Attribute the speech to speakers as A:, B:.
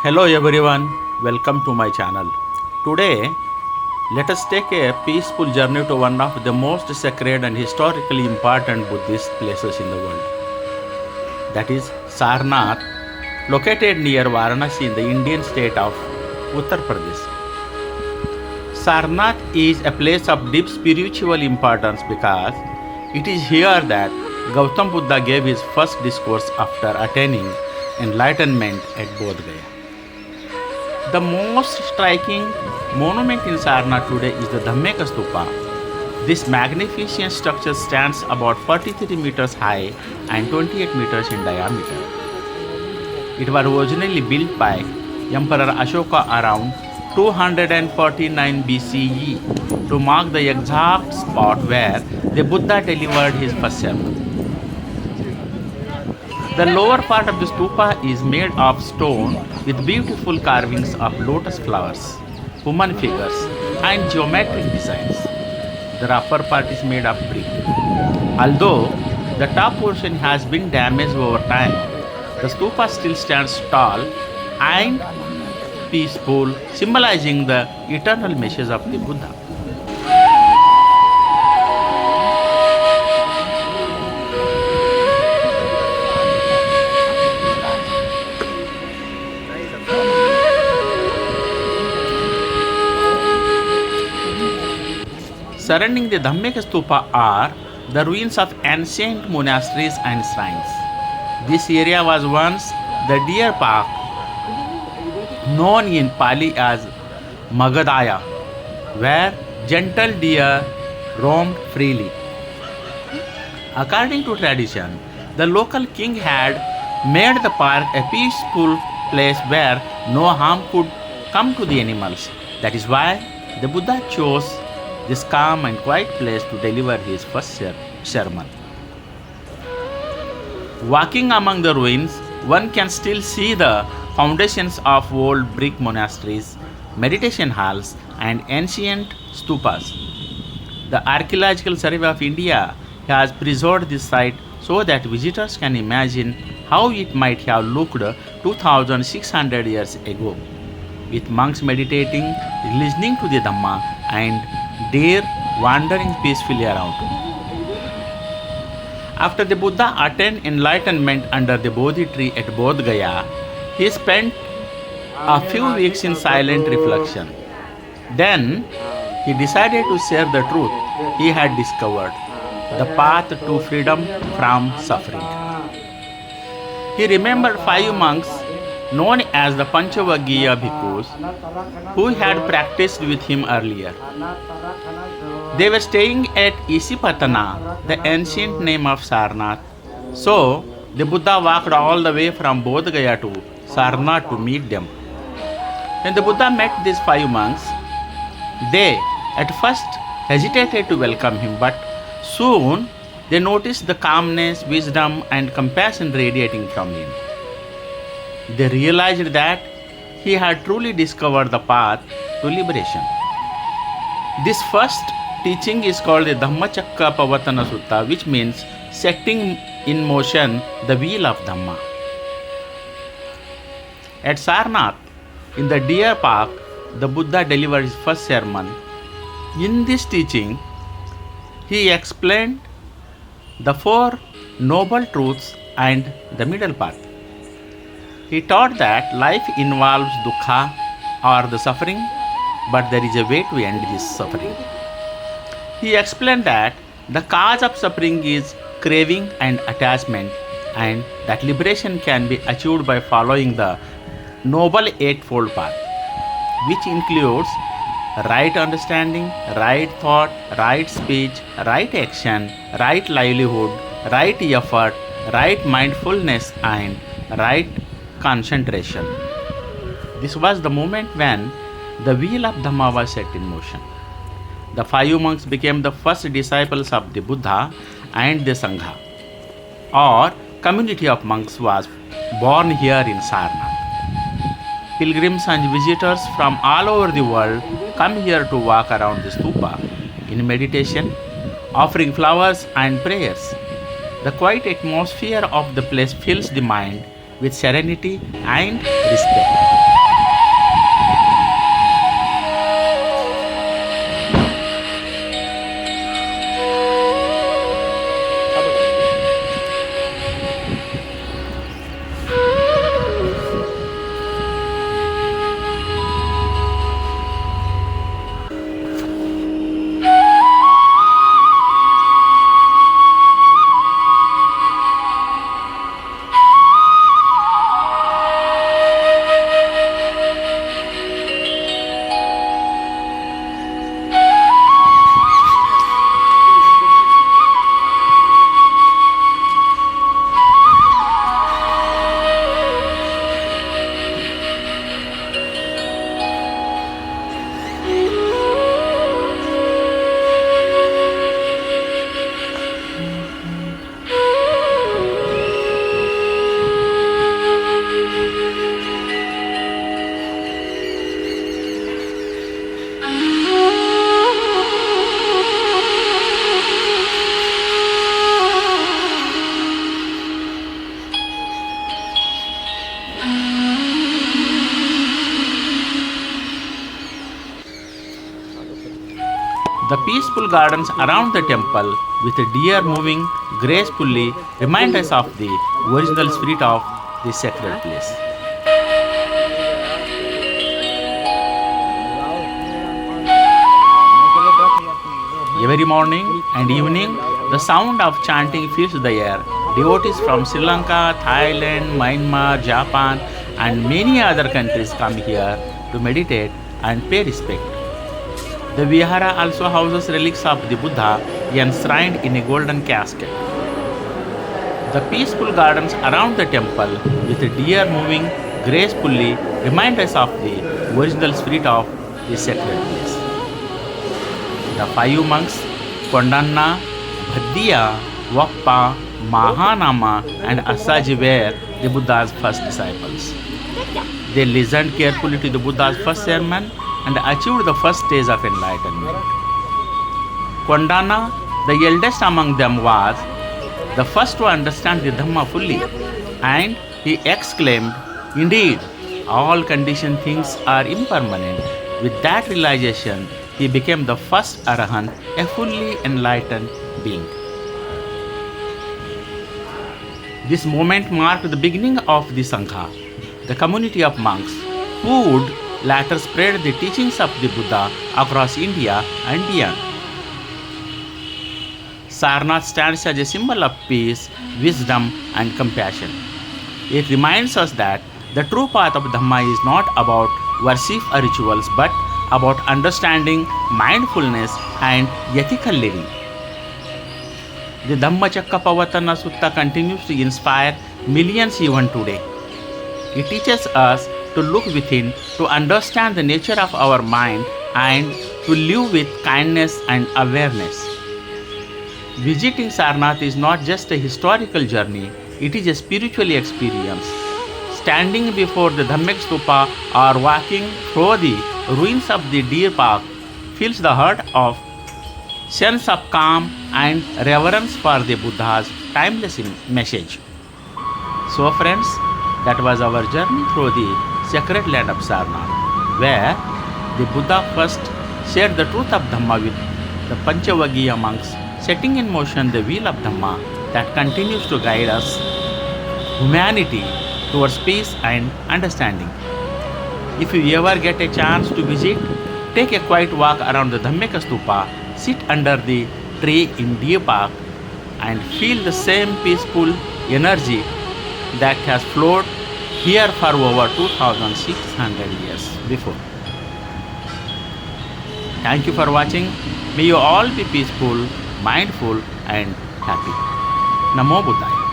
A: Hello everyone, welcome to my channel. Today, let us take a peaceful journey to one of the most sacred and historically important Buddhist places in the world. That is Sarnath, located near Varanasi in the Indian state of Uttar Pradesh. Sarnath is a place of deep spiritual importance because it is here that Gautam Buddha gave his first discourse after attaining enlightenment at Bodh Gaya. The most striking monument in Sarnath today is the Dhamek Stupa. This magnificent structure stands about 43 meters high and 28 meters in diameter. It was originally built by Emperor Ashoka around 249 BCE to mark the exact spot where the Buddha delivered his first sermon. The lower part of the stupa is made of stone with beautiful carvings of lotus flowers, human figures, and geometric designs. The upper part is made of brick. Although the top portion has been damaged over time, the stupa still stands tall and peaceful, symbolizing the eternal message of the Buddha. Surrounding the Dhammek Stupa are the ruins of ancient monasteries and shrines. This area was once the deer park, known in Pali as Migadaya, where gentle deer roamed freely. According to tradition, the local king had made the park a peaceful place where no harm could come to the animals. That is why the Buddha chose this calm and quiet place to deliver his first sermon. Walking among the ruins, one can still see the foundations of old brick monasteries, meditation halls, and ancient stupas. The Archaeological Survey of India has preserved this site so that visitors can imagine how it might have looked 2600 years ago, with monks meditating, listening to the Dhamma, and deer wandering peacefully around. After the Buddha attained enlightenment under the Bodhi tree at Bodh Gaya, he spent a few weeks in silent reflection. Then he decided to share the truth he had discovered, the path to freedom from suffering. He remembered 5 monks known as the Panchvaggiya bhikkhus who had practiced with him earlier. They were staying at Isipatana, the ancient name of Sarnath. So, the Buddha walked all the way from Bodh Gaya to Sarnath to meet them. When the Buddha met these 5 monks, they at first hesitated to welcome him, but soon they noticed the calmness, wisdom, and compassion radiating from him. They realized that he had truly discovered the path to liberation. This first teaching is called the Dhammachakkappavattana Sutta, which means setting in motion the Wheel of Dhamma. At Sarnath, in the deer park, the Buddha delivered his first sermon. In this teaching, he explained the 4 noble truths and the middle path. He taught that life involves dukkha or the suffering, but there is a way to end this suffering. He explained that the cause of suffering is craving and attachment, and that liberation can be achieved by following the Noble Eightfold Path, which includes right understanding, right thought, right speech, right action, right livelihood, right effort, right mindfulness, and right concentration. This was the moment when the Wheel of Dhamma was set in motion. The 5 monks became the first disciples of the Buddha, and the Sangha, or community of monks, was born here in Sarnath. Pilgrims and visitors from all over the world come here to walk around the stupa in meditation, offering flowers and prayers. The quiet atmosphere of the place fills the mind with serenity and respect. The peaceful gardens around the temple, with the deer moving gracefully, remind us of the original spirit of the sacred place. Every morning and evening, the sound of chanting fills the air. Devotees from Sri Lanka, Thailand, Myanmar, Japan, and many other countries come here to meditate and pay respect. The Vihara also houses relics of the Buddha enshrined in a golden casket. The peaceful gardens around the temple, with the deer moving gracefully, remind us of the original spirit of the sacred place. The five monks, Kondanna, Bhaddiya, Vappa, Mahanama, and Assaji were the Buddha's first disciples. They listened carefully to the Buddha's first sermon and achieved the first stage of enlightenment. Kondanna, the eldest among them, was the first to understand the Dhamma fully, and he exclaimed, "Indeed, all conditioned things are impermanent." With that realization, he became the first Arahant, a fully enlightened being. This moment marked the beginning of the Sangha, the community of monks who would later spread the teachings of the Buddha across India and beyond. Sarnath stands as a symbol of peace, wisdom, and compassion. It reminds us that the true path of Dhamma is not about worship or rituals, but about understanding, mindfulness, and ethical living. The Dhammachakkappavattana Sutta continues to inspire millions even today. It teaches us to look within, to understand the nature of our mind, and to live with kindness and awareness. Visiting Sarnath is not just a historical journey, it is a spiritual experience. Standing before the Dhamek Stupa or walking through the ruins of the deer park fills the heart of sense of calm and reverence for the Buddha's timeless message. So friends, that was our journey through the sacred land of Sarnath, where the Buddha first shared the truth of Dhamma with the Panchvaggiya monks, setting in motion the Wheel of Dhamma that continues to guide us, humanity, towards peace and understanding. If you ever get a chance to visit, take a quiet walk around the Dhamekh Stupa, sit under the tree in Deer Park, and feel the same peaceful energy that has flowed here for over 2600 years before. Thank you for watching. May you all be peaceful, mindful, and happy. Namo Buddhaya.